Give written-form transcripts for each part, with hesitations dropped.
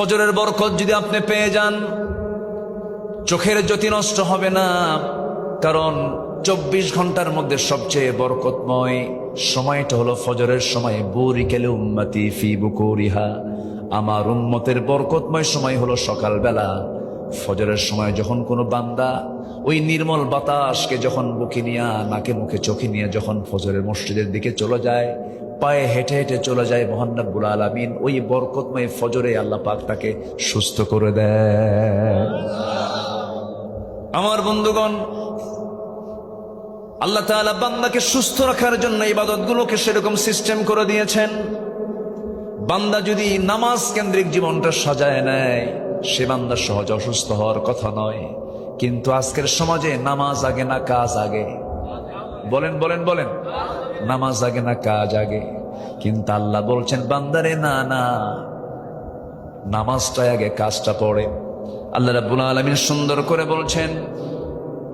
ফজরের বরকত যদি আপনি পেয়ে যান, চোখের জ্যোতি নষ্ট হবে না। কারণ 24 ঘন্টার মধ্যে সবচেয়ে বরকতময় সময়টা হলো ফজরের সময়। বুরিকাল উম্মতি ফি বুকুরিহা, আমার উম্মতের বরকতময় সময় হলো সকালবেলা। ফজরের সময় যখন কোনো বান্দা ওই নির্মল বাতাসকে যখন বুকে নিয়ে, নাকে মুখে চোখে নিয়ে যখন ফজরের মসজিদের দিকে চলে যায়, পায়ে হেঁটে হেঁটে চলে যায়, মহান রব্বুল আলামিন ওই বরকতময় ফজরে আল্লাহ পাক তাকে সুস্থ করে দেয়। আমার বন্ধুগণ, আল্লাহ তাআলা বান্দাকে সুস্থ রাখার জন্য ইবাদতগুলোকে সেরকম সিস্টেম করে দিয়েছেন। বান্দা যদি নামাজ কেন্দ্রিক জীবনটা সাজায় নেয়, সে বান্দা সহজ অসুস্থ হওয়ার কথা নয়। কিন্তু আজকের সমাজে নামাজ আগে না কাজ আগে? বলেন বলেন বলেন, নামাজ আগে না কাজ আগে? কিন্তু আল্লাহ বলছেন বান্দারে, না না, নামাজটা আগে, কাজটা পড়ে। আল্লাহ রাব্বুল আলামিন সুন্দর করে বলছেন,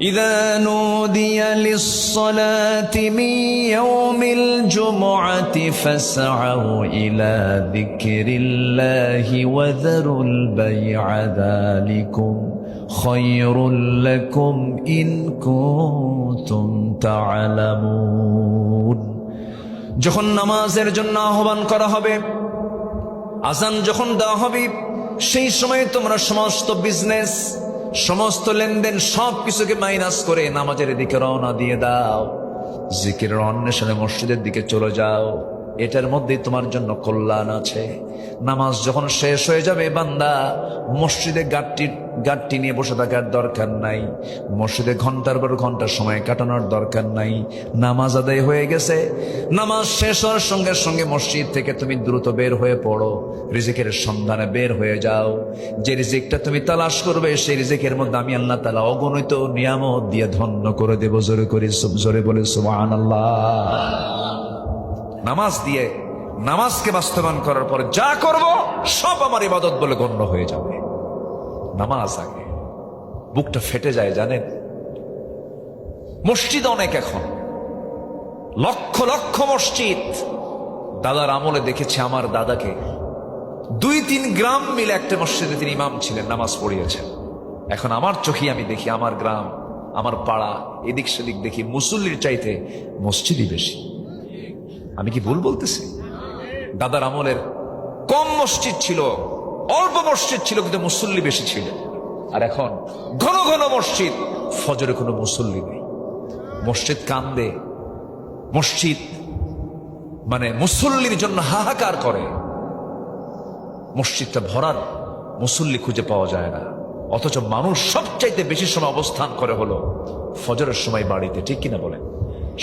ইযা নুদিয়া লিস-সালাতি মিন ইয়াউমিল জুমআতি ফাসআউ ইলা যিকরিল্লাহি ওয়া যারুল বাই'a যালিকুম খায়রুল লাকুম ইন কুনতুম তা'লামুন। যখন নামাজের জন্য আহ্বান করা হবে, আযান যখন দেওয়া হবে, সেই সময় তোমরা সমস্ত বিজনেস, সমস্ত লেনদেন সবকিছুকে মাইনাস করে নামাজের দিকে রওনা দিয়ে দাও। জিকিরের অন্বেষণে মসজিদের দিকে চলে যাও, এটার মধ্যেই তোমার জন্য কল্যাণ আছে। নামাজ যখন শেষ হয়ে যাবে, বান্দা মসজিদে গাট্টি নিয়ে বসে থাকার দরকার নাই, মসজিদে ঘন্টার পর ঘন্টা সময় কাটানোর দরকার নাই। নামাজ আদায় হয়ে গেছে, নামাজ শেষ হওয়ার সঙ্গে সঙ্গে মসজিদ থেকে তুমি দ্রুত বের হয়ে পড়ো, রিজিকের সন্ধানে বের হয়ে যাও। যে রিজিকটা তুমি তালাশ করবে, সেই রিজিকের মধ্যে আমি আল্লাহ তাআলা অগণিত নিয়ামত দিয়ে ধন্য করে দেব। জোরে বলে সুবহানাল্লাহ। নামাজ দিয়ে, নামাজকে বাস্তবায়ন করার পর যা করব সব আমার ইবাদত বলে গণ্য হয়ে যাবে। নামাজ আগে। বুকটা ফেটে যায় জানেন, মসজিদ অনেক, এখন লক্ষ লক্ষ মসজিদ। দাদার আমলে দেখেছি, আমার দাদাকে 2-3 গ্রাম মিলে একটা মসজিদে তিনি ইমাম ছিলেন, নামাজ পড়িয়েছেন। এখন আমার চোখে আমি দেখি, আমার গ্রাম, আমার পাড়া, এদিক সেদিক দেখি মুসল্লির চাইতে মসজিদই বেশি। আমি কি ভুল বলতেছি? দাদার আমলের কম মসজিদ ছিল, অল্প মসজিদ ছিল, কিন্তু মুসল্লি বেশি ছিল। আর এখন ঘন ঘন মসজিদ, ফজরে কোনো মুসল্লি নেই। মসজিদ কান্দে, মসজিদ মানে মুসল্লির জন্য হাহাকার করে। মসজিদটা ভরার মুসল্লি খুঁজে পাওয়া যায় না, অথচ মানুষ সবচাইতে বেশি সময় অবস্থান করে হলো ফজরের সময় বাড়িতে। ঠিক কিনা বলেন?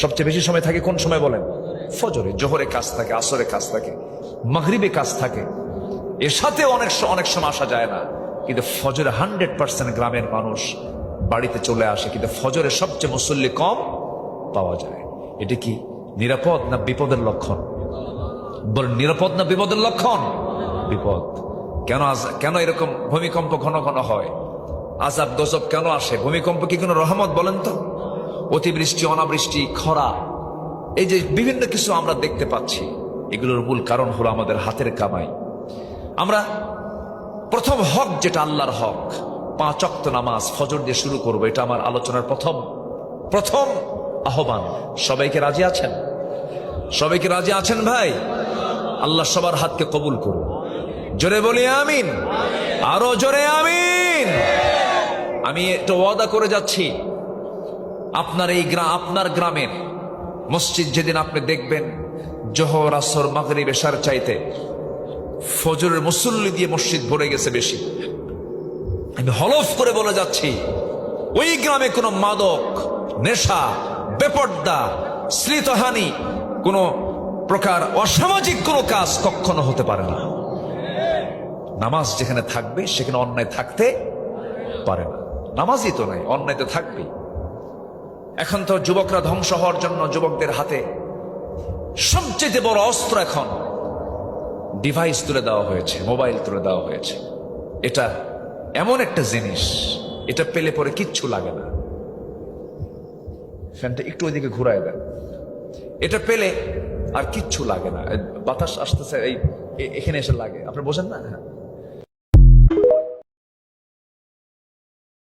সবচেয়ে বেশি সময় থাকে কোন সময় বলেন? ফজরে। জোহরে কাজ থাকে, আসরে কাজ থাকে, মাগরিবে কাজ থাকে, এর সাথে অনেক সময় আসা যায় না। কিন্তু ফজরে 100% গ্রামের মানুষ বাড়িতে চলে আসে, কিন্তু ফজরে সবচেয়ে মুসল্লি কম পাওয়া যায়। এটা কি নিরাপদ না বিপদের লক্ষণ? বল, নিরাপদ না বিপদের লক্ষণ? বিপদ। কেন এরকম ভূমিকম্প ঘন ঘন হয়? আযাব গজব কেন আসে? ভূমিকম্প কি কোনো রহমত বলেন তো? অতিবৃষ্টি, অনাবৃষ্টি, খরা, এই যে বিভিন্ন কিছু আমরা দেখতে পাচ্ছি, এগুলোর মূল কারণ হলো আমাদের হাতের কামাই। আমরা প্রথম হক, যেটা আল্লাহর হক, 5 ওয়াক্ত নামাজ ফজর দিয়ে শুরু করবো। এটা আমার আলোচনার প্রথম আহ্বান। সবাইকে রাজি আছেন? সবাইকে রাজি আছেন ভাই? আল্লাহ সবার হাতকে কবুল করুন। জোরে বলি আমিন, আরো জোরে আমিন। আমি এটা ওয়াদা করে যাচ্ছি, আপনার গ্রামের মসজিদ যেদিন আপনি দেখবেন জোহর, আসর, মাগরিব, এশার চাইতে ফজরের মুসল্লি দিয়ে মসজিদ ভরে গেছে বেশি, আমি হলফ করে বলে যাচ্ছি, ওই গ্রামে কোনো মাদক, নেশা, বেপর্দা, শ্লীলতাহানি, কোনো প্রকার অসামাজিক কোনো কাজ কখনো হতে পারে না। নামাজ যেখানে থাকবে সেখানে অন্যায় থাকতে পারে না। নামাজই তো নাই, অন্যায় তো থাকবেই। এখন তো যুবকরা ধ্বংস হওয়ার জন্য যুবকদের হাতে সবচেয়ে বড় অস্ত্র এখন ডিভাইস তুলে দেওয়া হয়েছে, মোবাইল তুলে দেওয়া হয়েছে। এটা এমন একটা জিনিস, এটা পেলে পরে কিচ্ছু লাগে না। ফ্যানটা একটু ওইদিকে ঘুরায় দেন, এটা পেলে আর কিচ্ছু লাগে না। বাতাস আসতেছে, এখানে এসে লাগে, আপনি বোঝেন না? হ্যাঁ,